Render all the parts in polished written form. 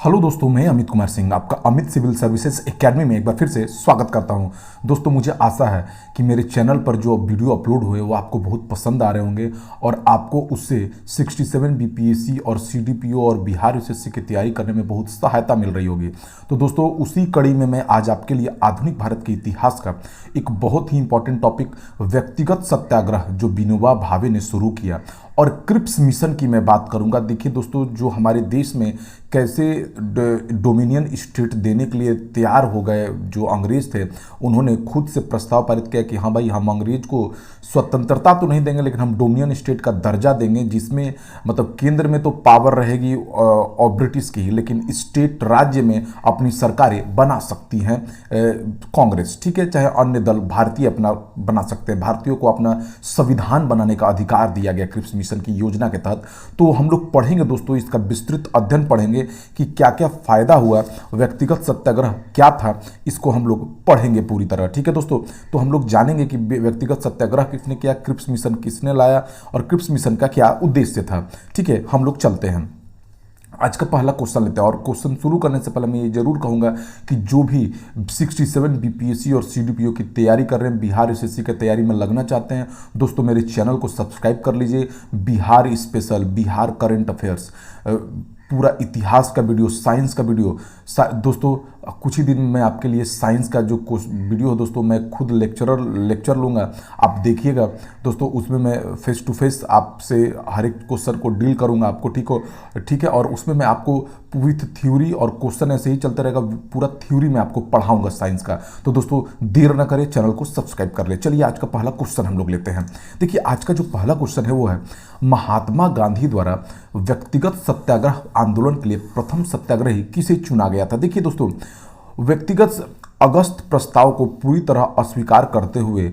Hello दोस्तों, मैं अमित कुमार सिंह आपका अमित सिविल सर्विसेज एकेडमी में एक बार फिर से स्वागत करता हूं। दोस्तों, मुझे आशा है कि मेरे चैनल पर जो वीडियो अपलोड हुए वो आपको बहुत पसंद आ रहे होंगे और आपको उससे 67 बीपीएससी और सीडीपीओ और बिहार यूपीएससी की तैयारी करने में बहुत सहायता मिल रही होगी। तो दोस्तों, उसी कड़ी में मैं आज आपके लिए आधुनिक भारत के इतिहास का एक बहुत ही इंपॉर्टेंट टॉपिक व्यक्तिगत सत्याग्रह जो विनोबा भावे ने शुरू किया और क्रिप्स मिशन की मैं बात करूंगा। देखिए दोस्तों, जो हमारे देश में कैसे डोमिनियन स्टेट देने के लिए तैयार हो गए जो अंग्रेज थे, उन्होंने खुद से प्रस्ताव पारित किया कि हाँ भाई, हम अंग्रेज को स्वतंत्रता तो नहीं देंगे लेकिन हम डोमिनियन स्टेट का दर्जा देंगे, जिसमें मतलब केंद्र में तो पावर रहेगी और ब्रिटिश की ही, लेकिन स्टेट राज्य में अपनी सरकारें बना सकती हैं कांग्रेस, ठीक है, चाहे अन्य दल भारतीय अपना बना सकते हैं। भारतीयों को अपना संविधान बनाने का अधिकार दिया गया क्रिप्स मिशन की योजना के तहत। तो हम लोग पढ़ेंगे दोस्तों, इसका विस्तृत अध्ययन पढ़ेंगे कि क्या क्या फायदा हुआ, व्यक्तिगत सत्याग्रह क्या था, इसको हम लोग पढ़ेंगे पूरी तरह, ठीक है दोस्तों। तो हम लोग जानेंगे कि व्यक्तिगत सत्याग्रह किसने किया, क्रिप्स मिशन किसने लाया और क्रिप्स मिशन का क्या उद्देश्य था। ठीक है, हम लोग चलते हैं, आज का पहला क्वेश्चन लेते हैं। और क्वेश्चन शुरू करने से पहले मैं ये जरूर कहूँगा कि जो भी 67 बीपीएससी और सीडीपीओ की तैयारी कर रहे हैं, बिहार एसएससी की तैयारी में लगना चाहते हैं, दोस्तों मेरे चैनल को सब्सक्राइब कर लीजिए। Bihar special, Bihar current affairs, पूरा इतिहास का वीडियो, साइंस का वीडियो, दोस्तों कुछ ही दिन में आपके लिए साइंस का जो वीडियो है दोस्तों, मैं खुद लेक्चर लूँगा, आप देखिएगा दोस्तों। उसमें मैं फेस टू फेस आपसे हर एक क्वेश्चन को डील करूँगा आपको, ठीक है। और उसमें मैं आपको विथ थ्योरी और क्वेश्चन ऐसे ही चलता रहेगा, पूरा थ्योरी में आपको पढ़ाऊँगा साइंस का। तो दोस्तों देर ना करें, चैनल को सब्सक्राइब कर ले। चलिए आज का पहला क्वेश्चन हम लोग लेते हैं। देखिए आज का जो पहला क्वेश्चन है वो है, महात्मा गांधी द्वारा व्यक्तिगत सत्याग्रह आंदोलन के लिए प्रथम सत्याग्रही किसे चुना गया था। देखिए दोस्तों, व्यक्तिगत अगस्त प्रस्ताव को पूरी तरह अस्वीकार करते हुए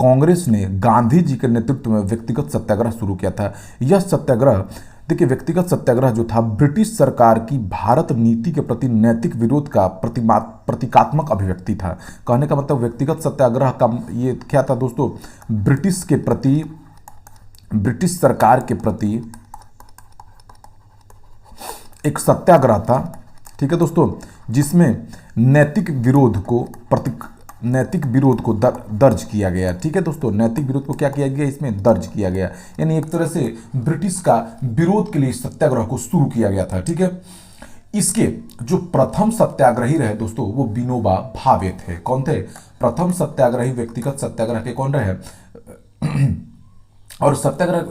कांग्रेस ने गांधी जी के नेतृत्व में व्यक्तिगत सत्याग्रह शुरू किया था। यह सत्याग्रह, देखिए व्यक्तिगत सत्याग्रह जो था, ब्रिटिश सरकार की भारत नीति के प्रति नैतिक विरोध का प्रतीकात्मक अभिव्यक्ति था। कहने का मतलब व्यक्तिगत सत्याग्रह का ये क्या था दोस्तों, ब्रिटिश सरकार के प्रति एक सत्याग्रह था, ठीक है दोस्तों, जिसमें नैतिक विरोध को दर्ज किया गया, ठीक है दोस्तों। नैतिक विरोध को क्या किया गया, इसमें दर्ज किया गया, यानी एक तरह से ब्रिटिश का विरोध के लिए सत्याग्रह को शुरू किया गया था, ठीक है। इसके जो प्रथम सत्याग्रही रहे दोस्तों, वो विनोबा भावे थे। कौन थे? प्रथम सत्याग्रही व्यक्तिगत सत्याग्रह के कौन रहे? और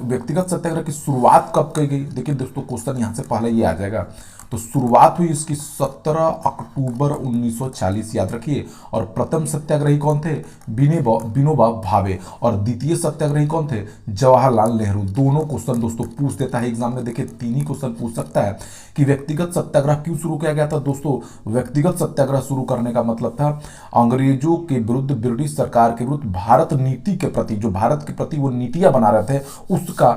व्यक्तिगत सत्याग्रह की शुरुआत कब की गई? देखिए दोस्तों, क्वेश्चन यहां से पहले ये आ जाएगा। तो शुरुआत हुई इसकी 17 अक्टूबर 1940, याद रखिए। और प्रथम सत्याग्रही कौन थे? विनोबा भावे। और द्वितीय सत्याग्रही कौन थे? जवाहरलाल नेहरू। दोनों क्वेश्चन दोस्तों पूछ देता है एग्जाम में। देखिए 3 ही क्वेश्चन पूछ सकता है कि व्यक्तिगत सत्याग्रह क्यों शुरू किया गया था। दोस्तों व्यक्तिगत सत्याग्रह शुरू करने का मतलब था अंग्रेजों के विरुद्ध, ब्रिटिश सरकार के विरुद्ध भारत नीति के प्रति, जो भारत के प्रति वो नीतियां बना रहे थे, उसका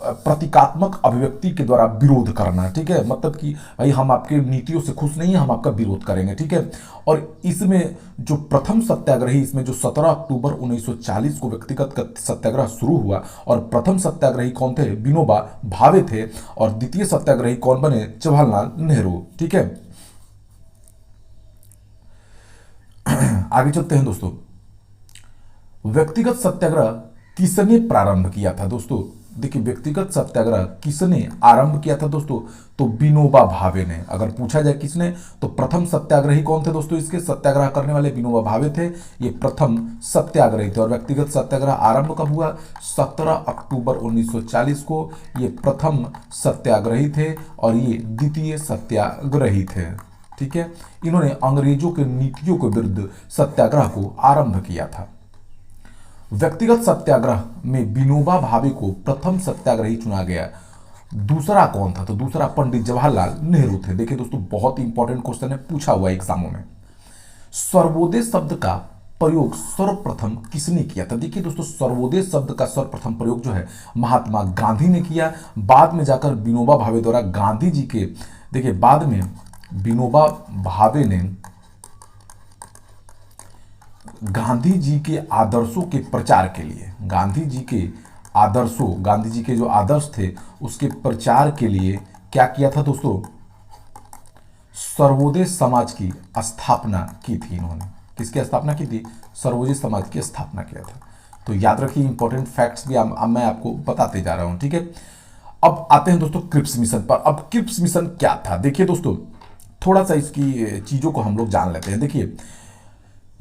प्रतीकात्मक अभिव्यक्ति के द्वारा विरोध करना, ठीक है। मतलब कि भाई हम आपके नीतियों से खुश नहीं है, हम आपका विरोध करेंगे, ठीक है। और इसमें जो प्रथम सत्याग्रही, इसमें जो 17 अक्टूबर 1940 को व्यक्तिगत सत्याग्रह शुरू हुआ, और प्रथम सत्याग्रही कौन थे? विनोबा भावे थे। और द्वितीय सत्याग्रही कौन बने? जवाहरलाल नेहरू, ठीक है। आगे चलते हैं दोस्तों। व्यक्तिगत सत्याग्रह किसने प्रारंभ किया था दोस्तों? देखिए व्यक्तिगत सत्याग्रह किसने आरंभ किया था दोस्तों? तो विनोबा भावे ने। अगर पूछा जाए किसने, तो प्रथम सत्याग्रही कौन थे दोस्तों? इसके सत्याग्रह करने वाले विनोबा भावे थे, ये प्रथम सत्याग्रही थे। और व्यक्तिगत सत्याग्रह आरंभ कब हुआ? 17 अक्टूबर 1940 को ये प्रथम सत्याग्रही थे और ये द्वितीय सत्याग्रही थे, ठीक है। इन्होंने अंग्रेजों के नीतियों के विरुद्ध सत्याग्रह को आरंभ किया था। व्यक्तिगत सत्याग्रह में विनोबा भावे को प्रथम सत्याग्रही चुना गया। दूसरा कौन था? तो दूसरा पंडित जवाहरलाल नेहरू थे। देखिए दोस्तों, बहुत इंपॉर्टेंट क्वेश्चन है, पूछा हुआ एग्जामों में। सर्वोदय शब्द का प्रयोग सर्वप्रथम किसने किया था? देखिए दोस्तों, सर्वोदय शब्द का सर्वप्रथम प्रयोग जो है महात्मा गांधी ने किया। बाद में जाकर विनोबा भावे द्वारा गांधी जी के, देखिए बाद में विनोबा भावे ने गांधी जी के आदर्शों के प्रचार के लिए, गांधी जी के जो आदर्श थे उसके प्रचार के लिए क्या किया था दोस्तों? सर्वोदय समाज की स्थापना की थी इन्होंने। किसकी स्थापना की थी? सर्वोदय समाज की स्थापना किया था। तो याद रखिए, इंपॉर्टेंट फैक्ट्स भी अब मैं आपको बताते जा रहा हूं, ठीक है। अब आते हैं दोस्तों क्रिप्स मिशन पर। अब क्रिप्स मिशन क्या था? देखिए दोस्तों, थोड़ा सा इसकी चीजों को हम लोग जान लेते हैं। देखिए,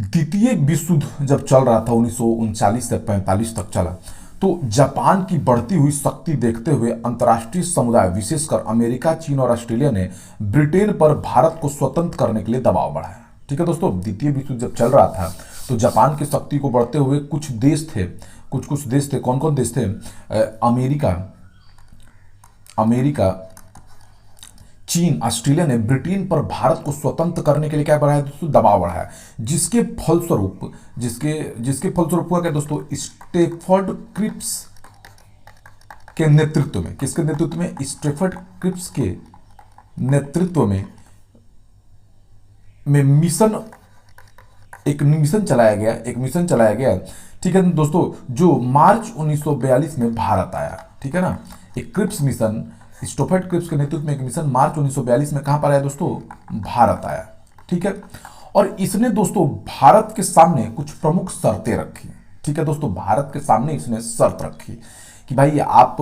द्वितीय विश्व युद्ध जब चल रहा था 1939 से 45 तक चला, तो जापान की बढ़ती हुई शक्ति देखते हुए अंतर्राष्ट्रीय समुदाय विशेषकर अमेरिका, चीन और ऑस्ट्रेलिया ने ब्रिटेन पर भारत को स्वतंत्र करने के लिए दबाव बढ़ाया। ठीक है दोस्तों, द्वितीय विश्व युद्ध जब चल रहा था तो जापान की शक्ति को बढ़ते हुए कुछ देश थे, कुछ देश थे। कौन कौन देश थे? अमेरिका, चीन, ऑस्ट्रेलिया ने ब्रिटेन पर भारत को स्वतंत्र करने के लिए क्या बढ़ाया दोस्तों? दबाव बढ़ाया। जिसके फलस्वरूप हुआ क्या दोस्तों? स्टेफर्ड क्रिप्स के नेतृत्व में, किसके नेतृत्व में? स्टेफर्ड क्रिप्स के नेतृत्व में एक मिशन चलाया गया, ठीक है दोस्तों, जो मार्च 1942 में भारत आया। ठीक है ना, एक क्रिप्स मिशन, स्टोफर्ड क्रिप्स के नेतृत्व में एक मिशन मार्च 1942 में कहां पर आया दोस्तों? भारत आया। ठीक है, और इसने दोस्तों भारत के सामने कुछ प्रमुख शर्तें रखी। ठीक है दोस्तों, भारत के सामने इसने शर्त रखी कि भाई आप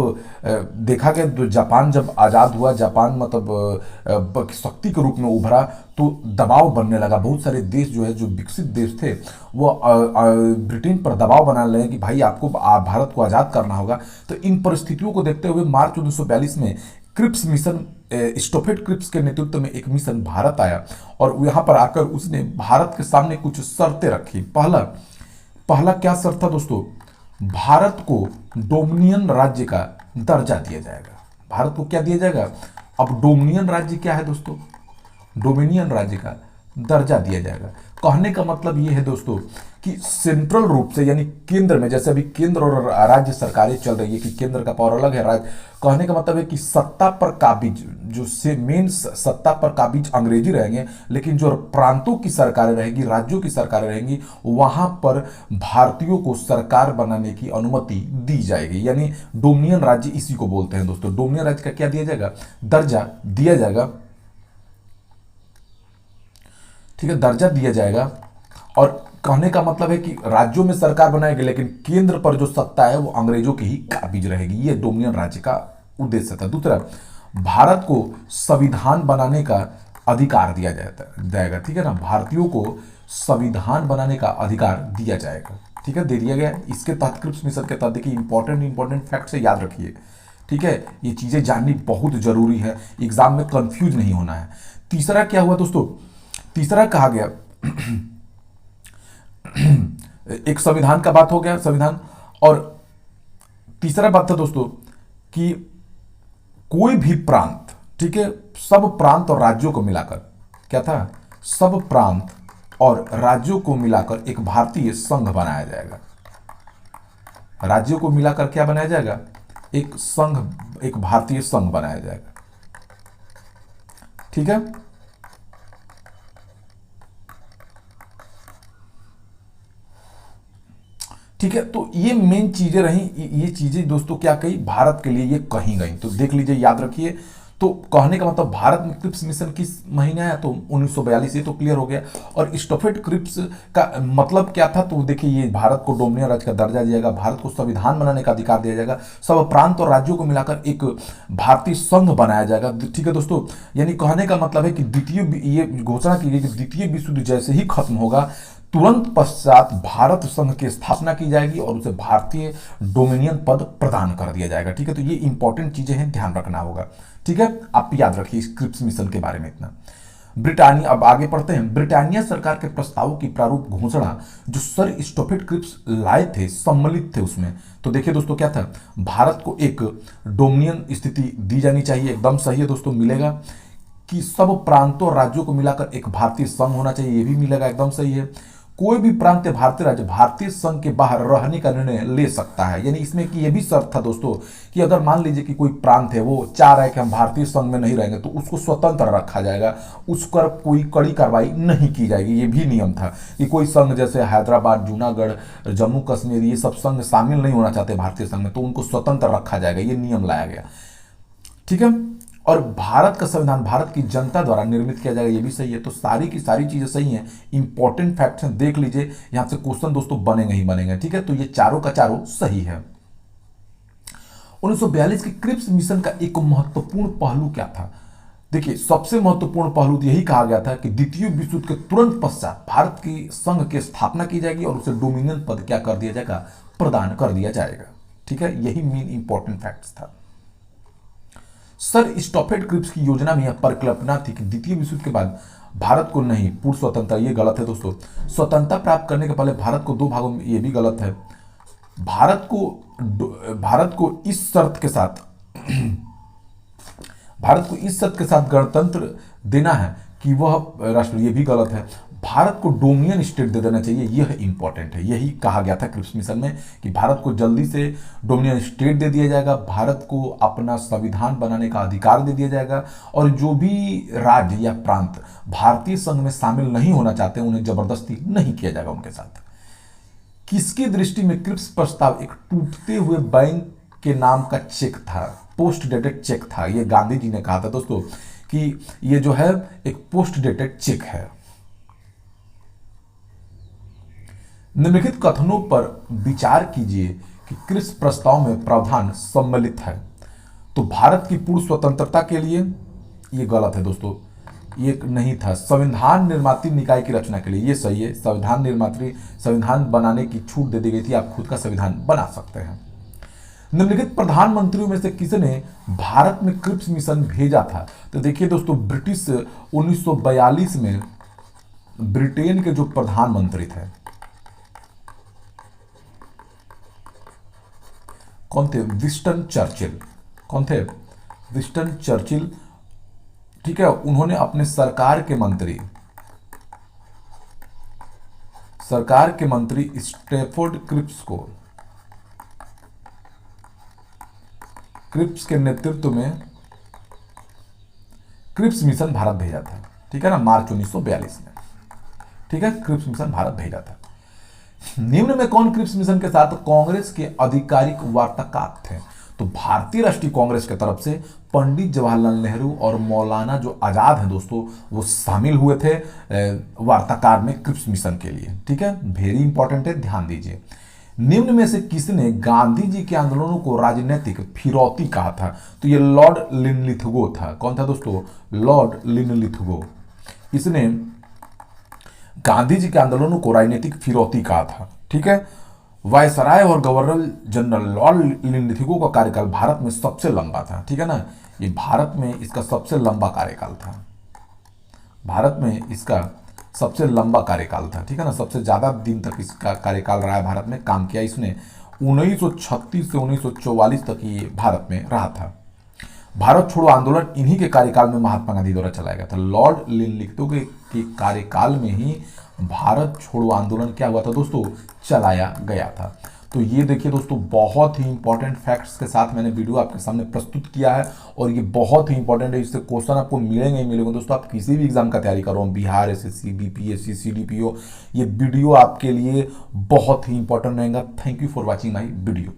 देखा गया तो जापान जब आज़ाद हुआ, जापान मतलब शक्ति के रूप में उभरा, तो दबाव बनने लगा। बहुत सारे देश जो है, जो विकसित देश थे, वो ब्रिटेन पर दबाव बनाने लगे कि भाई आपको भारत को आज़ाद करना होगा। तो इन परिस्थितियों को देखते हुए मार्च 1942 में क्रिप्स मिशन, स्टोफर्ड क्रिप्स के नेतृत्व में एक मिशन भारत आया, और यहाँ पर आकर उसने भारत के सामने कुछ शर्तें रखी। पहला क्या शर्त था दोस्तों? भारत को डोमिनियन राज्य का दर्जा दिया जाएगा। भारत को क्या दिया जाएगा? अब डोमिनियन राज्य क्या है दोस्तों? डोमिनियन राज्य का दर्जा दिया जाएगा। कहने का मतलब यह है दोस्तों कि सेंट्रल रूप से, यानी केंद्र में, जैसे अभी केंद्र और राज्य सरकारें चल रही है कि केंद्र का पावर अलग है, राज्य, कहने का मतलब है कि सत्ता पर काबिज, जो से मेन सत्ता पर काबिज अंग्रेजी रहेंगे, लेकिन जो प्रांतों की सरकारें रहेंगी, राज्यों की सरकारें रहेंगी, वहां पर भारतीयों को सरकार बनाने की अनुमति दी जाएगी। यानी डोमिनियन राज्य इसी को बोलते हैं दोस्तों। डोमिनियन राज्य का क्या दिया जाएगा? दर्जा दिया जाएगा। ठीक है, दर्जा दिया जाएगा। और कहने का मतलब है कि राज्यों में सरकार बनाएगी, लेकिन केंद्र पर जो सत्ता है वो अंग्रेजों की ही काबिज रहेगी। ये डोमिनियन राज्य का उद्देश्य था। दूसरा, भारत को संविधान बनाने का अधिकार दिया जाएगा। ठीक है ना, भारतीयों को संविधान बनाने का अधिकार दिया जाएगा। ठीक है, दे दिया गया। इसके तहत, क्रिप्स मिशन के तहत, देखिए इंपॉर्टेंट फैक्ट से याद रखिए। ठीक है, ये चीजें जाननी बहुत जरूरी है, एग्जाम में कंफ्यूज नहीं होना है। तीसरा क्या हुआ दोस्तों? तीसरा कहा गया एक संविधान का बात हो गया, संविधान। और तीसरा बात था दोस्तों कि कोई भी प्रांत, ठीक है, सब प्रांत और राज्यों को मिलाकर, क्या था? सब प्रांत और राज्यों को मिलाकर एक भारतीय संघ बनाया जाएगा। राज्यों को मिलाकर क्या बनाया जाएगा? एक संघ, एक भारतीय संघ बनाया जाएगा। ठीक है, ठीक है। तो ये मेन चीजें रही। ये चीजें दोस्तों क्या कही? भारत के लिए ये कही गई, तो देख लीजिए, याद रखिए। तो कहने का मतलब, भारत में क्रिप्स मिशन किस महीने आया? तो 1942, ये तो क्लियर हो गया। और स्टोफर्ड क्रिप्स का मतलब क्या था? तो देखिए, ये भारत को डोमिनियन राज्य का दर्जा दिया जाएगा, भारत को संविधान बनाने का अधिकार दिया जाएगा, सब प्रांत और राज्यों को मिलाकर एक भारतीय संघ बनाया जाएगा। ठीक है दोस्तों, यानी कहने का मतलब है कि ये घोषणा की गई कि द्वितीय विश्व युद्ध जैसे ही खत्म होगा, तुरंत पश्चात भारत संघ की स्थापना की जाएगी और उसे भारतीय डोमिनियन पद प्रदान कर दिया जाएगा। ठीक है, तो ये इंपॉर्टेंट चीजें हैं, ध्यान रखना होगा। ठीक है, आप याद रखिए इस क्रिप्स मिशन के बारे में इतना। ब्रिटानिया, अब आगे पढ़ते हैं। ब्रिटानिया सरकार के प्रस्तावों की प्रारूप घोषणा जो सर स्टोफर्ड क्रिप्स लाए थे, सम्मिलित थे उसमें। तो देखिए दोस्तों, क्या था? भारत को एक डोमिनियन स्थिति दी जानी चाहिए, एकदम सही है दोस्तों, मिलेगा। कि सब प्रांतों और राज्यों को मिलाकर एक भारतीय संघ होना चाहिए, ये भी मिलेगा, एकदम सही है। कोई भी प्रांत या भारतीय राज्य भारतीय संघ के बाहर रहने का निर्णय ले सकता है। यानी इसमें कि ये भी शर्त था दोस्तों कि अगर मान लीजिए कि कोई प्रांत है, वो चाह रहा है कि हम भारतीय संघ में नहीं रहेंगे, तो उसको स्वतंत्र रखा जाएगा, उस पर कोई कड़ी कार्रवाई नहीं की जाएगी। ये भी नियम था कि कोई संघ, जैसे हैदराबाद, जूनागढ़, जम्मू कश्मीर, ये सब संघ शामिल नहीं होना चाहते भारतीय संघ में, तो उनको स्वतंत्र रखा जाएगा, ये नियम लाया गया। ठीक है, और भारत का संविधान भारत की जनता द्वारा निर्मित किया जाएगा, ये भी सही है। तो सारी की सारी चीजें सही हैं, इंपॉर्टेंट फैक्ट्स हैं, देख लीजिए, यहां से क्वेश्चन दोस्तों बनेंगे ही बनेंगे, ठीक है। तो ये चारों का चारों सही है। 1942 के क्रिप्स मिशन का एक महत्वपूर्ण पहलू क्या था? देखिए, सबसे महत्वपूर्ण पहलू तो यही कहा गया था कि द्वितीय विश्व युद्ध के तुरंत पश्चात भारत की संघ की स्थापना की जाएगी और उसे डोमिनियन पद क्या कर दिया जाएगा? प्रदान कर दिया जाएगा, ठीक है। यही मेन इंपॉर्टेंट फैक्ट्स था। सर स्टॉफेड क्रिप्स की योजना में यह परिकल्पना थी कि द्वितीय विश्व युद्ध के बाद भारत को नहीं पूर्ण स्वतंत्रता, ये गलत है दोस्तों। स्वतंत्रता प्राप्त करने के पहले भारत को दो भागों में, ये भी गलत है। भारत को इस शर्त के साथ भारत को इस शर्त के साथ गणतंत्र देना है कि वह राष्ट्र, ये भी गलत है। भारत को डोमिनियन स्टेट दे देना चाहिए, यह इंपॉर्टेंट है। यही कहा गया था क्रिप्स मिशन में कि भारत को जल्दी से डोमिनियन स्टेट दे दिया जाएगा, भारत को अपना संविधान बनाने का अधिकार दे दिया जाएगा, और जो भी राज्य या प्रांत भारतीय संघ में शामिल नहीं होना चाहते उन्हें जबरदस्ती नहीं किया जाएगा उनके साथ। किसकी दृष्टि में क्रिप्स प्रस्ताव एक टूटते हुए बैंक के नाम का चेक था, पोस्ट डेटेड चेक था? ये गांधी जी ने कहा था दोस्तों कि ये जो है एक पोस्ट डेटेड चेक है। निम्नलिखित कथनों पर विचार कीजिए कि क्रिप्स प्रस्ताव में प्रावधान सम्मिलित है। तो भारत की पूर्ण स्वतंत्रता के लिए, ये गलत है दोस्तों, ये नहीं था। संविधान निर्मात्री निकाय की रचना के लिए, ये सही है। संविधान बनाने की छूट दे दी गई थी, आप खुद का संविधान बना सकते हैं। निम्नलिखित प्रधानमंत्रियों में से किसने भारत में क्रिप्स मिशन भेजा था? तो देखिए दोस्तों, ब्रिटिश 1942 में ब्रिटेन के जो प्रधानमंत्री थे, कौन थे? Winston Churchill. कौन थे? विंस्टन चर्चिल, ठीक है। उन्होंने अपने सरकार के मंत्री स्टैफोर्ड क्रिप्स के नेतृत्व में क्रिप्स मिशन भारत भेजा था, ठीक है ना, मार्च 1942 में, ठीक है। क्रिप्स मिशन भारत भेजा था। निम्न में कौन क्रिप्स मिशन के साथ कांग्रेस के आधिकारिक वार्ताकार थे? तो भारतीय राष्ट्रीय कांग्रेस की तरफ से पंडित जवाहरलाल नेहरू और मौलाना जो आजाद हैं दोस्तों, वो शामिल हुए थे वार्ताकार में क्रिप्स मिशन के लिए, ठीक है। वेरी इंपॉर्टेंट है, ध्यान दीजिए। निम्न में से किसने गांधी जी के आंदोलनों को राजनीतिक फिरौती कहा था? तो ये लॉर्ड लिनलिथगो था। कौन था दोस्तों? Lord Linlithgow. इसने गांधी जी के आंदोलनों को राजनीतिक फिरौती कहा था, ठीक है। वायसराय और गवर्नर जनरल लॉर्ड लिनलिथगो का कार्यकाल भारत में सबसे लंबा था, ठीक है ना। ये भारत में इसका सबसे लंबा कार्यकाल था, भारत में इसका सबसे लंबा कार्यकाल था, ठीक है ना। सबसे ज्यादा दिन तक इसका कार्यकाल रहा है, भारत में काम किया इसने। 1936 से 1944 तक ये भारत में रहा था। भारत छोड़ो आंदोलन इन्हीं के कार्यकाल में महात्मा गांधी द्वारा चलाया गया था। लॉर्ड लिनलिथगो के कार्यकाल में ही भारत छोड़ो आंदोलन क्या हुआ था दोस्तों? चलाया गया था। तो ये देखिए दोस्तों, बहुत ही इंपॉर्टेंट फैक्ट्स के साथ मैंने वीडियो आपके सामने प्रस्तुत किया है, और ये बहुत ही इंपॉर्टेंट है। इससे क्वेश्चन आपको मिलेंगे ही मिलेंगे दोस्तों। आप किसी भी एग्जाम का तैयारी करो, बिहार एसएससी, बीपीएससी, सीडीपीओ, ये वीडियो आपके लिए बहुत ही इंपॉर्टेंट रहेगा। Thank you for watching my video.